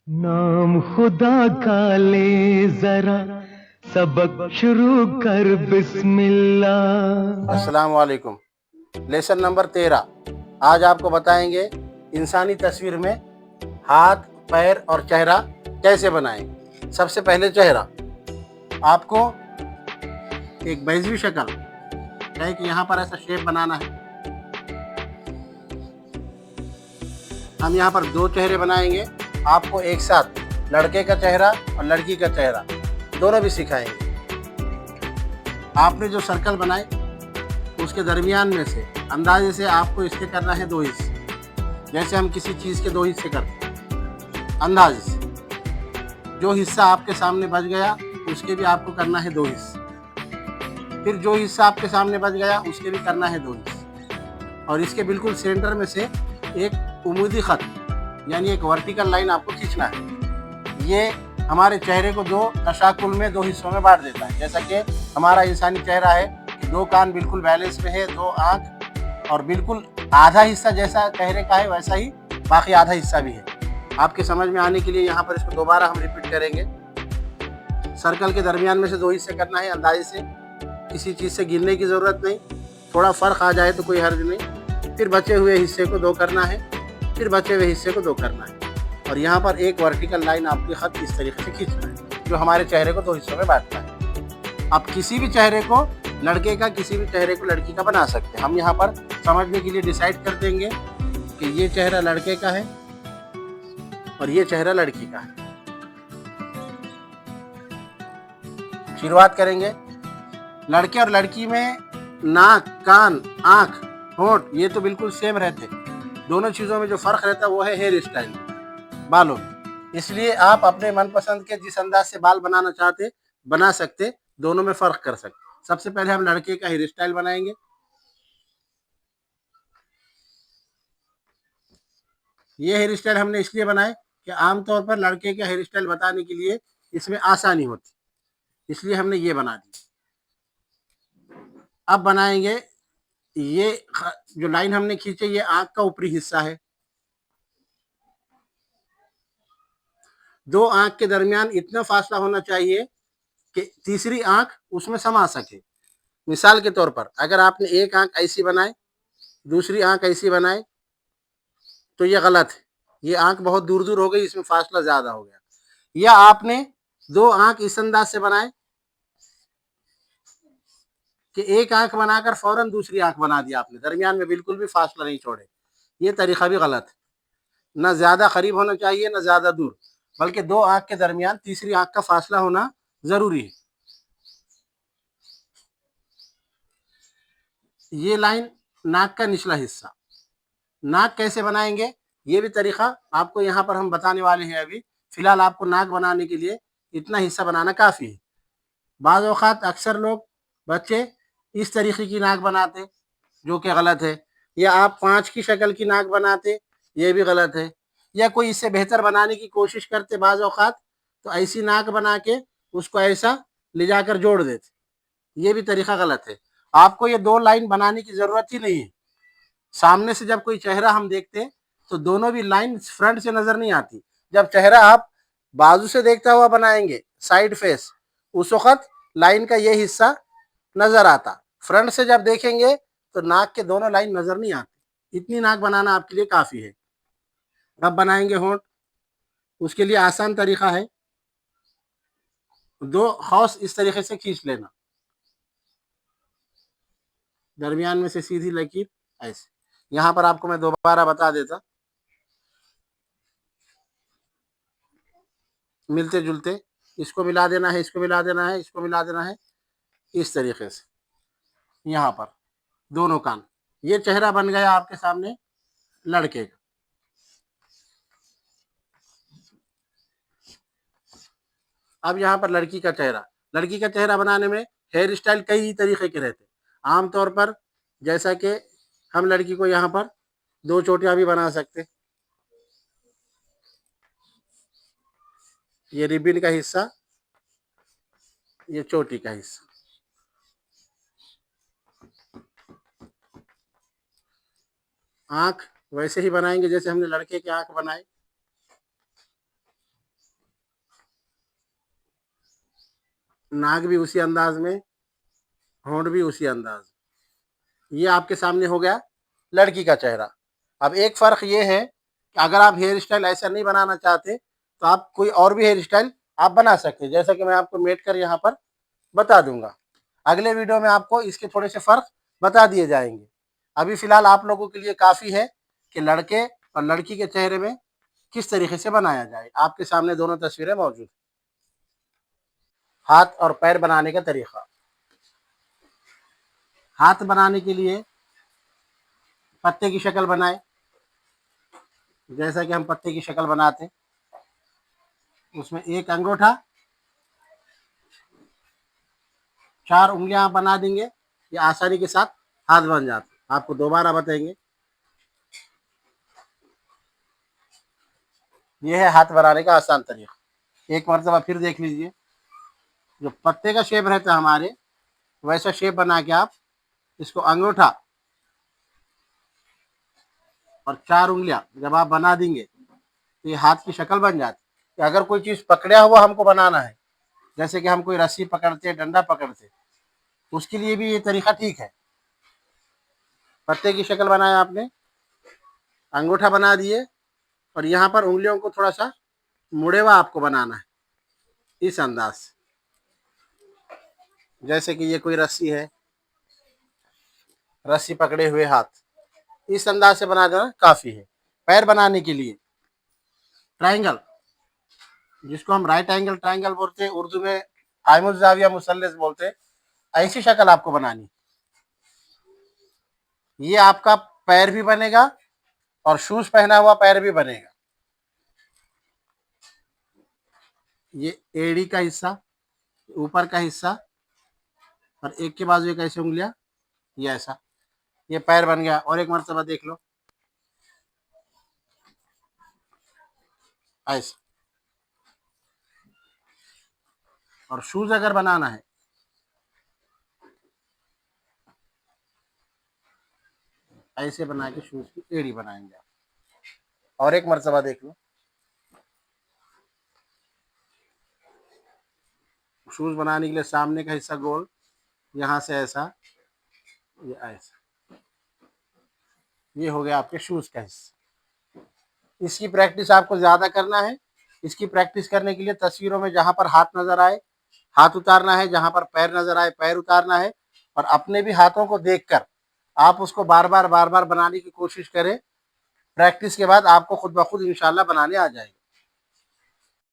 नाम खुदा का ले जरा, सबक शुरू कर बिस्मिल्लाह। अस्सलाम वालेकुम। Lesson number 13। आज आपको बताएंगे इंसानी तस्वीर में हाथ, पैर और चेहरा कैसे बनाएं। सबसे पहले चेहरा। आपको एक बैजवी शक्ल है कि यहाँ पर ऐसा शेप बनाना है। हम यहाँ पर दो चेहरे बनाएंगे। आपको एक साथ लड़के का चेहरा और लड़की का चेहरा दोनों भी सिखाएंगे। आपने जो सर्कल बनाए उसके दरमियान में से अंदाजे से आपको इसके करना है दो हिस्से, जैसे हम किसी चीज़ के दो हिस्से करते हैं। अंदाजे से जो हिस्सा आपके सामने बच गया उसके भी आपको करना है दो हिस्से, फिर जो हिस्सा आपके सामने बच गया उसके भी करना है दो हिस्से, और इसके बिल्कुल सेंटर में से एक उमूदी खत यानी एक वर्टिकल लाइन आपको खींचना है। ये हमारे चेहरे को दो तशाकुल में दो हिस्सों में बांट देता है। जैसा कि हमारा इंसानी चेहरा है, दो कान बिल्कुल बैलेंस में है, दो आँख, और बिल्कुल आधा हिस्सा जैसा चेहरे का है वैसा ही बाकी आधा हिस्सा भी है। आपके समझ में आने के लिए यहाँ पर इसको दोबारा हम रिपीट करेंगे। सर्कल के दरमियान में से दो हिस्से करना है अंदाजे से, किसी चीज़ से गिनने की ज़रूरत नहीं, थोड़ा फ़र्क आ जाए तो कोई हर्ज नहीं। फिर बचे हुए हिस्से को दो करना है, फिर बचे हुए हिस्से को दो करना है, और यहाँ पर एक वर्टिकल लाइन आपकी खत इस तरीके से खींचना है जो हमारे चेहरे को दो हिस्सों में बांटता है। आप किसी भी चेहरे को लड़के का, किसी भी चेहरे को लड़की का बना सकते हैं। हम यहाँ पर समझने के लिए डिसाइड कर देंगे कि ये चेहरा लड़के का है और ये चेहरा लड़की का है। शुरुआत करेंगे। लड़के और लड़की में नाक, कान, आँख, होंठ ये तो बिल्कुल सेम रहते। दोनों चीज़ों में जो फ़र्क रहता है वो है हेयर स्टाइल, बालों में। इसलिए आप अपने मनपसंद के जिस अंदाज से बाल बनाना चाहते बना सकते, दोनों में फ़र्क कर सकते। सबसे पहले हम लड़के का हेयर स्टाइल बनाएंगे। ये हेयर स्टाइल हमने इसलिए बनाए कि आमतौर पर लड़के का हेयर स्टाइल बताने के लिए इसमें आसानी होती, इसलिए हमने ये बना दी। अब बनाएंगे ये जो लाइन हमने खींची, ये आँख का ऊपरी हिस्सा है। दो आँख के दरमियान इतना फासला होना चाहिए कि तीसरी आँख उसमें समा सके। मिसाल के तौर पर अगर आपने एक आँख ऐसी बनाए, दूसरी आँख ऐसी बनाए, तो ये गलत है। ये आँख बहुत दूर दूर हो गई, इसमें फासला ज़्यादा हो गया। या आपने दो आँख इस अंदाज से बनाए कि एक आँख बनाकर फौरन दूसरी आँख बना दिया आपने, दरमियान में बिल्कुल भी फासला नहीं छोड़े। ये तरीका भी गलत है। न ज़्यादा करीब होना चाहिए न ज़्यादा दूर, बल्कि दो आँख के दरमियान तीसरी आँख का फासला होना ज़रूरी है। ये लाइन नाक का निचला हिस्सा। नाक कैसे बनाएंगे ये भी तरीका आपको यहाँ पर हम बताने वाले हैं। अभी फ़िलहाल आपको नाक बनाने के लिए इतना हिस्सा बनाना काफ़ी है। बाज़ औक़ात अक्सर लोग, बच्चे इस तरीके की नाक बनाते जो कि गलत है, या आप 5 की शक्ल की नाक बनाते, ये भी गलत है, या कोई इससे बेहतर बनाने की कोशिश करते बाज़ औक़ात, तो ऐसी नाक बना के उसको ऐसा ले जाकर जोड़ देते, ये भी तरीका गलत है। आपको ये 2 लाइन बनाने की ज़रूरत ही नहीं है। सामने से जब कोई चेहरा हम देखते हैं तो दोनों भी लाइन फ्रंट से नज़र नहीं आती। जब चेहरा आप बाजू से देखता हुआ बनाएंगे, साइड फेस, उस वक़्त लाइन का ये हिस्सा नज़र आता। फ्रंट से जब देखेंगे तो नाक के दोनों लाइन नज़र नहीं आती। इतनी नाक बनाना आपके लिए काफ़ी है। अब बनाएंगे होंठ। उसके लिए आसान तरीका है, दो हौस इस तरीके से खींच लेना, दरमियान में से सीधी लकीर ऐसे। यहाँ पर आपको मैं दोबारा बता देता, मिलते जुलते, इसको मिला देना है, इसको मिला देना है, इसको मिला देना है, इस तरीके से। यहाँ पर दोनों कान, ये चेहरा बन गया आपके सामने लड़के का। अब यहाँ पर लड़की का चेहरा। लड़की का चेहरा बनाने में हेयर स्टाइल कई तरीके के रहते हैं। आमतौर पर जैसा कि हम लड़की को यहाँ पर दो चोटियाँ भी बना सकते, ये रिबिन का हिस्सा, ये चोटी का हिस्सा। आँख वैसे ही बनाएंगे जैसे हमने लड़के के आँख बनाए। नाक भी उसी अंदाज में, होंठ भी उसी अंदाज। ये आपके सामने हो गया लड़की का चेहरा। अब एक फ़र्क ये है कि अगर आप हेयर स्टाइल ऐसा नहीं बनाना चाहते तो आप कोई और भी हेयर स्टाइल आप बना सकते हैं, जैसा कि मैं आपको मेट कर यहाँ पर बता दूंगा। अगले वीडियो में आपको इसके थोड़े से फ़र्क बता दिए जाएंगे। अभी फ़िलहाल आप लोगों के लिए काफ़ी है कि लड़के और लड़की के चेहरे में किस तरीके से बनाया जाए। आपके सामने दोनों तस्वीरें मौजूद। हाथ और पैर बनाने का तरीका। हाथ बनाने के लिए पत्ते की शक्ल बनाए, जैसा कि हम पत्ते की शक्ल बनाते। उसमें एक अंगूठा, 4 उंगलियां आप बना देंगे, ये आसानी के साथ हाथ बन जाते। आपको दोबारा बताएंगे। ये है हाथ बनाने का आसान तरीका। एक मरतबा फिर देख लीजिए। जो पत्ते का शेप रहता है हमारे, वैसा शेप बना के आप इसको अंगूठा और 4 उंगलियां जब आप बना देंगे तो ये हाथ की शक्ल बन जाती है। अगर कोई चीज़ पकड़ा हुआ हमको बनाना है, जैसे कि हम कोई रस्सी पकड़ते, डंडा पकड़ते, उसके लिए भी ये तरीका ठीक है। पत्ते की शक्ल बनाया आपने, अंगूठा बना दिए और यहाँ पर उंगलियों को थोड़ा सा मुड़े हुआ आपको बनाना है इस अंदाज से। जैसे कि ये कोई रस्सी है, रस्सी पकड़े हुए हाथ, इस अंदाज से बना देना काफ़ी है। पैर बनाने के लिए ट्रायंगल, जिसको हम राइट एंगल ट्रायंगल बोलते हैं, उर्दू में आयमुल जाविया मुसल्लस बोलते हैं, ऐसी शक्ल आपको बनानी। ये आपका पैर भी बनेगा और शूज पहना हुआ पैर भी बनेगा। ये एड़ी का हिस्सा, ऊपर का हिस्सा और एक के बाजू एक ऐसे उंगलियां, ये ऐसा, ये पैर बन गया। और एक मर्तबा देख लो, ऐसा। और शूज अगर बनाना है, ऐसे बना के शूज की एड़ी बनाएंगे आप। और एक मर्तबा देख लो, शूज बनाने के लिए सामने का हिस्सा गोल, यहाँ से ऐसा, ये ऐसा, ये हो गया आपके शूज का हिस्सा। इसकी प्रैक्टिस आपको ज्यादा करना है। इसकी प्रैक्टिस करने के लिए तस्वीरों में जहां पर हाथ नजर आए हाथ उतारना है, जहां पर पैर नजर आए पैर उतारना है, और अपने भी हाथों को देखकर आप उसको बार बार बनाने की कोशिश करें। प्रैक्टिस के बाद आपको खुद ब खुद इंशाल्लाह बनाने आ जाएगा।